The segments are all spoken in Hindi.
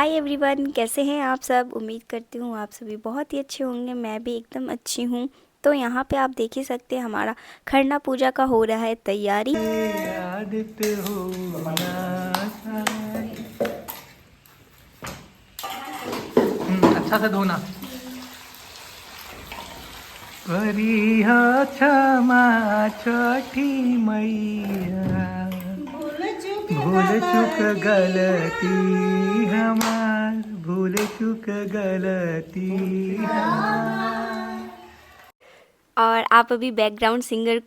हाय एवरीवन, कैसे हैं आप सब। उम्मीद करती हूँ आप सभी बहुत ही अच्छे होंगे। मैं भी एकदम अच्छी हूँ। तो यहाँ पे आप देख ही सकते हैं हमारा खरना पूजा का हो रहा है तैयारी। अच्छा से धोना। करी हो क्षमा छठी मैया, भूल चूक गलती हमार, भूल चूक गलती हमार। और आप अभी बैकग्राउंड सिंगर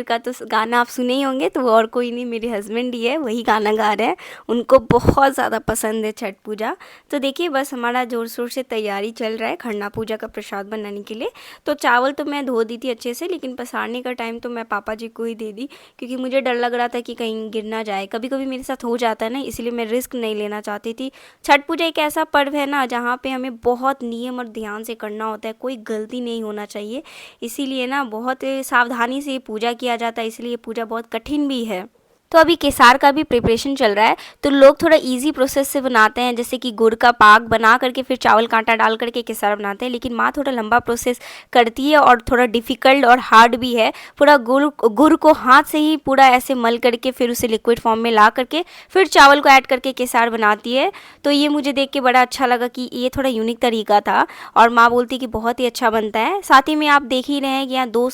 का तो गाना आप सुने ही होंगे। तो वो और कोई नहीं, मेरे हस्बैंड ही है, वही गाना गा रहे हैं। उनको बहुत ज़्यादा पसंद है छठ पूजा। तो देखिए बस हमारा ज़ोर शोर से तैयारी चल रहा है खरना पूजा का प्रसाद बनाने के लिए। तो चावल तो मैं धो दी थी अच्छे से, लेकिन पसारने का टाइम तो मैं पापा जी को ही दे दी, क्योंकि मुझे डर लग रहा था कि कहीं गिर ना जाए। कभी कभी मेरे साथ हो जाता है ना, इसलिए मैं रिस्क नहीं लेना चाहती थी। छठ पूजा एक ऐसा पर्व है ना जहाँ पे हमें बहुत नियम और ध्यान से करना होता है, कोई गलती नहीं होना चाहिए। इसीलिए ना बहुत सावधानी से पूजा किया जाता है, इसलिए पूजा बहुत कठिन भी है। तो अभी केसार का भी प्रिपरेशन चल रहा है। तो लोग थोड़ा इजी प्रोसेस से बनाते हैं, जैसे कि गुड़ का पाक बना करके फिर चावल का आटा डाल करके केसार बनाते हैं। लेकिन माँ थोड़ा लंबा प्रोसेस करती है और थोड़ा डिफ़िकल्ट और हार्ड भी है। पूरा गुड़ को हाथ से ही पूरा ऐसे मल करके फिर उसे लिक्विड फॉर्म में ला करके फिर चावल को ऐड करके केसार बनाती है। तो ये मुझे देख के बड़ा अच्छा लगा कि ये थोड़ा यूनिक तरीका था, और माँ बोलती कि बहुत ही अच्छा बनता है। साथ ही में आप देख ही रहे हैं कि यहाँ दो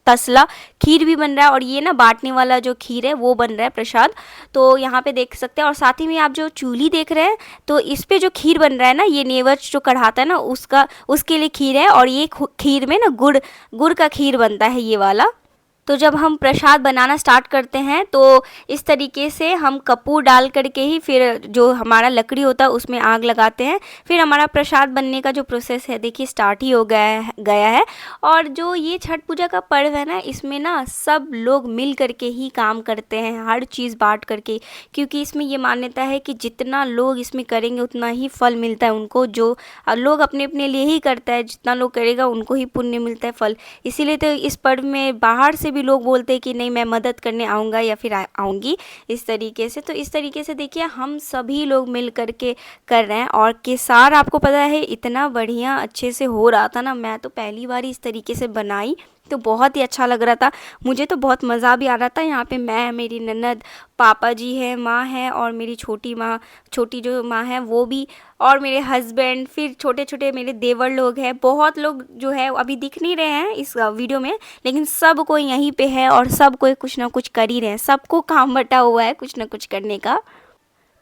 तसला खीर भी बन रहा है, और ये ना बांटने वाला जो खीर है वो बन रहा है प्रसाद। तो यहाँ पे देख सकते हैं। और साथ ही में आप जो चूल्ही देख रहे हैं, तो इस पे जो खीर बन रहा है ना, ये नेवज जो कढ़ाता है ना उसके लिए खीर है। और ये खीर में ना गुड़ का खीर बनता है ये वाला। तो जब हम प्रसाद बनाना स्टार्ट करते हैं तो इस तरीके से हम कपूर डाल करके ही फिर जो हमारा लकड़ी होता है उसमें आग लगाते हैं। फिर हमारा प्रसाद बनने का जो प्रोसेस है देखिए स्टार्ट ही हो गया है। और जो ये छठ पूजा का पर्व है ना, इसमें ना सब लोग मिल करके ही काम करते हैं, हर चीज़ बांट करके। क्योंकि इसमें ये मान्यता है कि जितना लोग इसमें करेंगे उतना ही फल मिलता है उनको। जो लोग अपने अपने लिए ही करता है, जितना लोग करेगा उनको ही पुण्य मिलता है, फल। इसीलिए तो इस पर्व में बाहर से भी लोग बोलते हैं कि नहीं मैं मदद करने आऊँगा या फिर आऊँगी, इस तरीके से। तो इस तरीके से देखिए हम सभी लोग मिल करके कर रहे हैं। और केसार आपको पता है इतना बढ़िया अच्छे से हो रहा था ना, मैं तो पहली बार इस तरीके से बनाई, तो बहुत ही अच्छा लग रहा था। मुझे तो बहुत मज़ा भी आ रहा था। यहाँ पे मैं, मेरी ननद, पापा जी है, माँ है, और मेरी छोटी जो माँ है वो भी, और मेरे हस्बैंड, फिर छोटे छोटे मेरे देवर लोग हैं। बहुत लोग जो है अभी दिख नहीं रहे हैं इस वीडियो में, लेकिन सब कोई यहीं पे है और सब कोई कुछ ना कुछ कर ही रहे हैं। सबको काम बटा हुआ है कुछ ना कुछ करने का।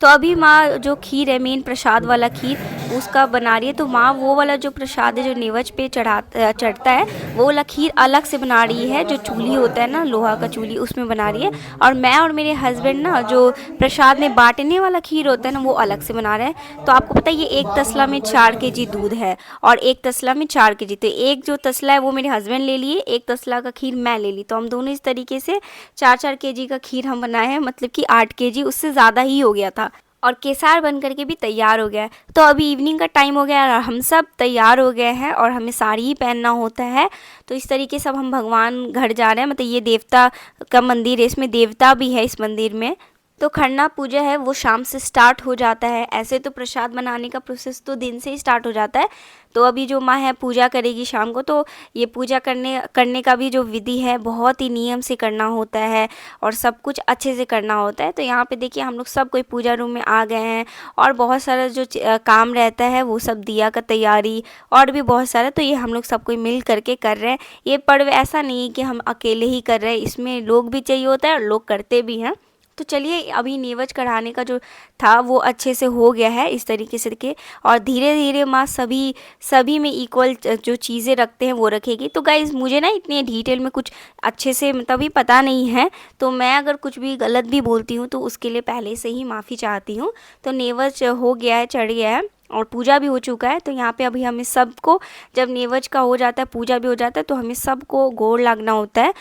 तो अभी माँ जो खीर है, मेन प्रसाद वाला खीर, उसका बना रही है। तो माँ वो वाला जो प्रसाद है जो नेवज पे चढ़ता है, वो वाला खीर अलग से बना रही है। जो चूल्ही होता है ना, लोहा का चूल्ही, उसमें बना रही है। और मैं और मेरे हस्बैंड ना जो प्रसाद में बांटने वाला खीर होता है ना, वो अलग से बना रहे हैं। तो आपको पता है ये एक तसला में 4 kg दूध है और एक तसला में 4 kg। तो एक जो तसला है वो मेरे हस्बैंड ले लिए, एक तसला का खीर मैं ले ली। तो हम दोनों इस तरीके से 4 4 kg का खीर हम बनाए हैं, मतलब कि 8 kg, उससे ज़्यादा ही हो गया था। और केसार बन करके भी तैयार हो गया है। तो अभी इवनिंग का टाइम हो गया है और हम सब तैयार हो गए हैं और हमें साड़ी ही पहनना होता है। तो इस तरीके से अब हम भगवान घर जा रहे हैं। मतलब ये देवता का मंदिर है, इसमें देवता भी है इस मंदिर में। तो खरना पूजा है वो शाम से स्टार्ट हो जाता है। ऐसे तो प्रसाद बनाने का प्रोसेस तो दिन से ही स्टार्ट हो जाता है। तो अभी जो माँ है पूजा करेगी शाम को। तो ये पूजा करने का भी जो विधि है बहुत ही नियम से करना होता है और सब कुछ अच्छे से करना होता है। तो यहाँ पे देखिए हम लोग सब कोई पूजा रूम में आ गए हैं और बहुत सारा जो काम रहता है वो सब, दिया का तैयारी और भी बहुत सारा, तो ये हम लोग सब कोई मिल करके कर रहे हैं। ये पर्व ऐसा नहीं है कि हम अकेले ही कर रहे हैं, इसमें लोग भी चाहिए होता है और लोग करते भी हैं। तो चलिए अभी नेवज चढ़ाने का जो था वो अच्छे से हो गया है इस तरीके से के। और धीरे धीरे माँ सभी में इक्वल जो चीज़ें रखते हैं वो रखेगी। तो गाइज़ मुझे ना इतने डिटेल में कुछ अच्छे से मतलब ही पता नहीं है, तो मैं अगर कुछ भी गलत भी बोलती हूँ तो उसके लिए पहले से ही माफ़ी चाहती हूँ। तो नेवज हो गया है, चढ़ गया है और पूजा भी हो चुका है। तो यहाँ पे अभी हमें सबको, जब नेवज का हो जाता है, पूजा भी हो जाता है, तो हमें सबको गोड़ लगना होता है।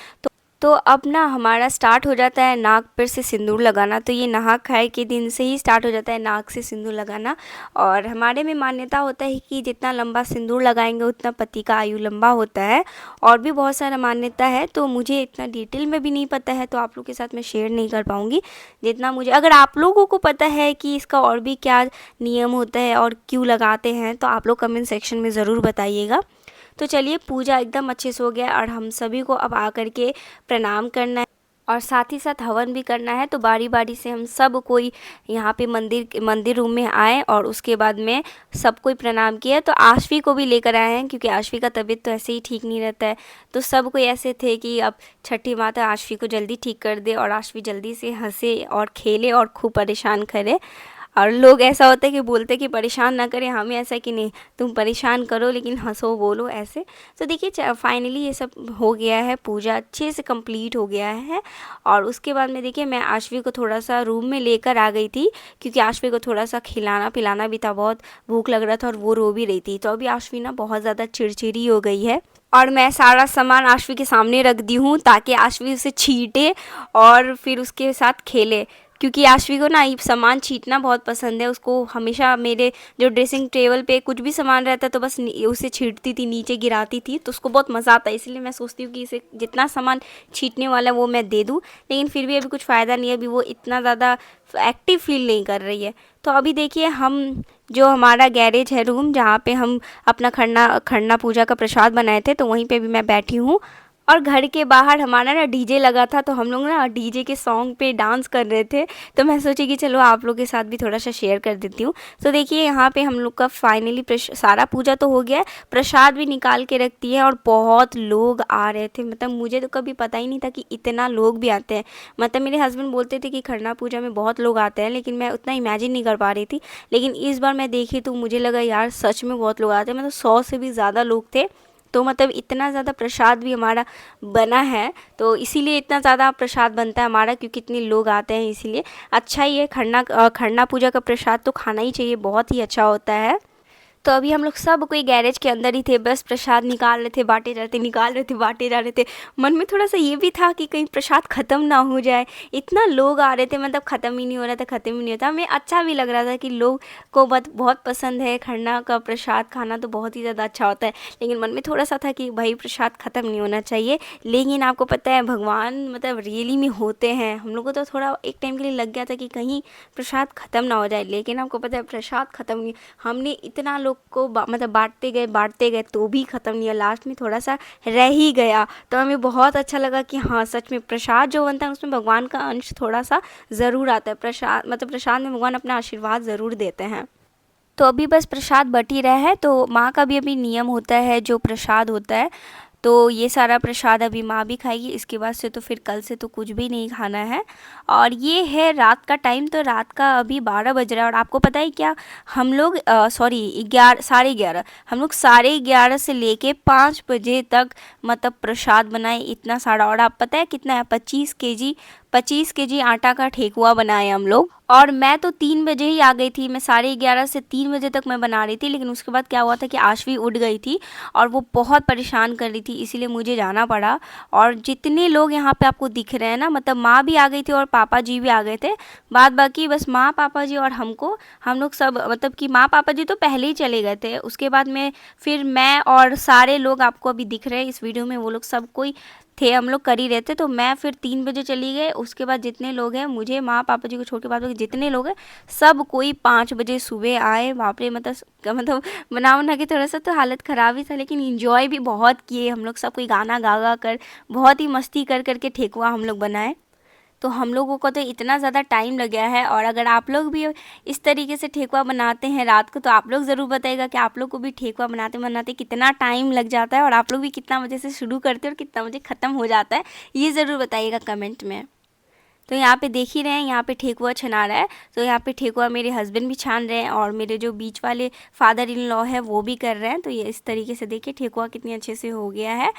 तो तो अब ना हमारा स्टार्ट हो जाता है नाक पर से सिंदूर लगाना। तो ये नहा खाए के दिन से ही स्टार्ट हो जाता है नाक से सिंदूर लगाना। और हमारे में मान्यता होता है कि जितना लंबा सिंदूर लगाएंगे उतना पति का आयु लंबा होता है। और भी बहुत सारा मान्यता है, तो मुझे इतना डिटेल में भी नहीं पता है, तो आप लोग के साथ मैं शेयर नहीं कर पाऊँगी जितना मुझे। अगर आप लोगों को पता है कि इसका और भी क्या नियम होता है और क्यों लगाते हैं, तो आप लोग कमेंट सेक्शन में ज़रूर बताइएगा। तो चलिए, पूजा एकदम अच्छे से हो गया और हम सभी को अब आकर के प्रणाम करना है और साथ ही साथ हवन भी करना है। तो बारी बारी से हम सब कोई यहाँ पे मंदिर रूम में आए और उसके बाद में सब कोई प्रणाम किया। तो आशवी को भी लेकर आए हैं क्योंकि आशवी का तबीयत तो ऐसे ही ठीक नहीं रहता है। तो सब कोई ऐसे थे कि अब छठी माता आशवी को जल्दी ठीक कर दे और आशवी जल्दी से हंसे और खेले और खूब परेशान करे। और लोग ऐसा होता है कि बोलते कि परेशान ना करें, हमें ऐसा कि नहीं तुम परेशान करो लेकिन हंसो बोलो ऐसे। तो देखिए फाइनली ये सब हो गया है, पूजा अच्छे से कंप्लीट हो गया है। और उसके बाद में देखिए मैं आशवी को थोड़ा सा रूम में लेकर आ गई थी क्योंकि आशवी को थोड़ा सा खिलाना पिलाना भी था, बहुत भूख लग रहा था और वो रो भी रही थी। तो अभी आशवी ना बहुत ज़्यादा चिड़चिड़ी हो गई है और मैं सारा सामान आशवी के सामने रख दी हूँ ताकि आशवी उसे छींटे और फिर उसके साथ खेले, क्योंकि आशवी को ना ये सामान छींटना बहुत पसंद है। उसको हमेशा मेरे जो ड्रेसिंग टेबल पे कुछ भी सामान रहता है तो बस उसे छींटती थी, नीचे गिराती थी, तो उसको बहुत मज़ा आता है। इसलिए मैं सोचती हूँ कि इसे जितना सामान छींटने वाला है वो मैं दे दूँ, लेकिन फिर भी अभी कुछ फ़ायदा नहीं है, अभी वो इतना ज़्यादा एक्टिव फील नहीं कर रही है। तो अभी देखिए हम जो हमारा गैरेज है रूम जहाँ पे हम अपना खरना पूजा का प्रसाद बनाए थे, तो वहीं पे भी मैं बैठी हूँ। और घर के बाहर हमारा ना डीजे लगा था, तो हम लोग ना डीजे के सॉन्ग पे डांस कर रहे थे। तो मैं सोची कि चलो आप लोग के साथ भी थोड़ा सा शेयर कर देती हूँ। तो देखिए यहाँ पे हम लोग का फाइनली सारा पूजा तो हो गया है, प्रसाद भी निकाल के रखती है और बहुत लोग आ रहे थे। मतलब मुझे तो कभी पता ही नहीं था कि इतना लोग भी आते हैं। मतलब मेरे हस्बैंड बोलते थे कि खरना पूजा में बहुत लोग आते हैं, लेकिन मैं उतना इमेजिन नहीं कर पा रही थी। लेकिन इस बार मैं देखी तो मुझे लगा यार सच में बहुत लोग आते हैं, मतलब 100 से भी ज़्यादा लोग थे। तो मतलब इतना ज़्यादा प्रसाद भी हमारा बना है, तो इसीलिए इतना ज़्यादा प्रसाद बनता है हमारा, क्योंकि इतने लोग आते हैं इसीलिए। अच्छा ही है, खरना पूजा का प्रसाद तो खाना ही चाहिए, बहुत ही अच्छा होता है। तो अभी हम लोग सब कोई गैरेज के अंदर ही थे, बस प्रसाद निकाल रहे थे, बांटे जा रहे थे, निकाल रहे थे, बांटे जा रहे थे। मन में थोड़ा सा ये भी था कि कहीं प्रसाद ख़त्म ना हो जाए, इतना लोग आ रहे थे, मतलब ख़त्म ही नहीं हो रहा था, ख़त्म ही नहीं होता। हमें अच्छा भी लग रहा था कि लोग को बहुत पसंद है खरना का प्रसाद खाना, तो बहुत ही ज़्यादा अच्छा होता है। लेकिन मन में थोड़ा सा था कि भाई प्रसाद ख़त्म नहीं होना चाहिए। लेकिन आपको पता है भगवान मतलब रियली में होते हैं, हम लोग को तो थोड़ा एक टाइम के लिए लग गया था कि कहीं प्रसाद ख़त्म ना हो जाए, लेकिन आपको पता है प्रसाद ख़त्म नहीं, हमने इतना लोग को मतलब बांटते गए तो भी ख़त्म नहीं हुआ, लास्ट में थोड़ा सा रह ही गया। तो हमें बहुत अच्छा लगा कि हाँ सच में प्रसाद जो बनता है उसमें भगवान का अंश थोड़ा सा ज़रूर आता है। प्रसाद मतलब प्रसाद में भगवान अपना आशीर्वाद ज़रूर देते हैं। तो अभी बस प्रसाद बट ही रहा है, तो माँ का भी अभी नियम होता है जो प्रसाद होता है, तो ये सारा प्रसाद अभी माँ भी खाएगी, इसके बाद से तो फिर कल से तो कुछ भी नहीं खाना है। और ये है रात का टाइम, तो रात का अभी 12 बज रहा है। और आपको पता है क्या, हम लोग सॉरी 11 हम लोग 11:30 से लेके 5 बजे तक मतलब प्रसाद बनाए इतना सारा। और आप पता है कितना है, 25 केजी आटा का ठेकुआ बनाए हम लोग। और मैं तो 3 बजे ही आ गई थी, मैं 11:30 से 3 बजे तक मैं बना रही थी। लेकिन उसके बाद क्या हुआ था कि आशवी उठ गई थी और वो बहुत परेशान कर रही थी, इसीलिए मुझे जाना पड़ा। और जितने लोग यहाँ पे आपको दिख रहे हैं ना, मतलब माँ भी आ गई थी और पापा जी भी आ गए थे, बाद बाकी बस माँ पापा जी और हम लोग सब, मतलब कि माँ पापा जी तो पहले ही चले गए थे। उसके बाद में फिर मैं और सारे लोग आपको अभी दिख रहे हैं इस वीडियो में, वो लोग सब कोई थे, हम लोग कर ही रहे थे। तो मैं फिर 3 बजे चली गई। उसके बाद जितने लोग हैं, मुझे माँ पापा जी को छोड़ के बाद जितने लोग हैं सब कोई 5 बजे सुबह आए। बाप रे, मतलब बना के थोड़ा सा तो हालत ख़राब ही था, लेकिन इंजॉय भी बहुत किए हम लोग। सब कोई गाना गा कर बहुत ही मस्ती कर के ठेकुआ हम लोग बनाए। तो हम लोगों को तो इतना ज़्यादा टाइम लग गया है। और अगर आप लोग भी इस तरीके से ठेकुआ बनाते हैं रात को, तो आप लोग ज़रूर बताइएगा कि आप लोग को भी ठेकुआ बनाते कितना टाइम लग जाता है, और आप लोग भी कितना बजे से शुरू करते हैं और कितना बजे ख़त्म हो जाता है, ये ज़रूर बताइएगा कमेंट में। तो यहाँ पे देख ही रहे हैं, यहाँ पे ठेकुआ छना रहा है। तो यहाँ पे ठेकुआ मेरे हस्बैंड भी छान रहे हैं और मेरे जो बीच वाले फादर इन लॉ है वो भी कर रहे हैं। तो ये इस तरीके से देखिए ठेकुआ कितनी अच्छे से हो गया है।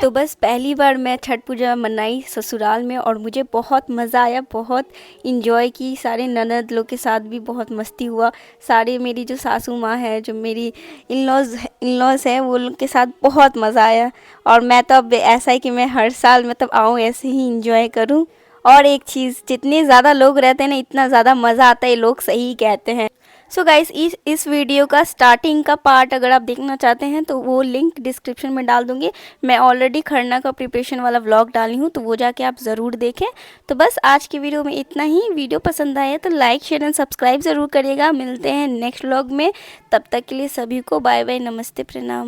तो बस पहली बार मैं छठ पूजा मनाई ससुराल में और मुझे बहुत मज़ा आया, बहुत इन्जॉय की। सारे ननद लोग के साथ भी बहुत मस्ती हुआ। सारे मेरी जो सासू माँ है, जो मेरी इन लॉज़ हैं, वो लोग के साथ बहुत मज़ा आया। और मैं तो अब ऐसा है कि मैं हर साल मतलब आऊँ, ऐसे ही इंजॉय करूँ। और एक चीज़, जितने ज़्यादा लोग रहते हैं ना, इतना ज़्यादा मज़ा आता है, ये लोग सही कहते हैं। सो गाइस, इस वीडियो का स्टार्टिंग का पार्ट अगर आप देखना चाहते हैं तो वो लिंक डिस्क्रिप्शन में डाल दूँगी। मैं ऑलरेडी खरना का प्रिपरेशन वाला व्लॉग डाली हूँ, तो वो जाके आप ज़रूर देखें। तो बस आज की वीडियो में इतना ही। वीडियो पसंद आए तो लाइक, शेयर एंड सब्सक्राइब ज़रूर करिएगा। मिलते हैं नेक्स्ट व्लॉग में, तब तक के लिए सभी को बाय बाय, नमस्ते, प्रणाम।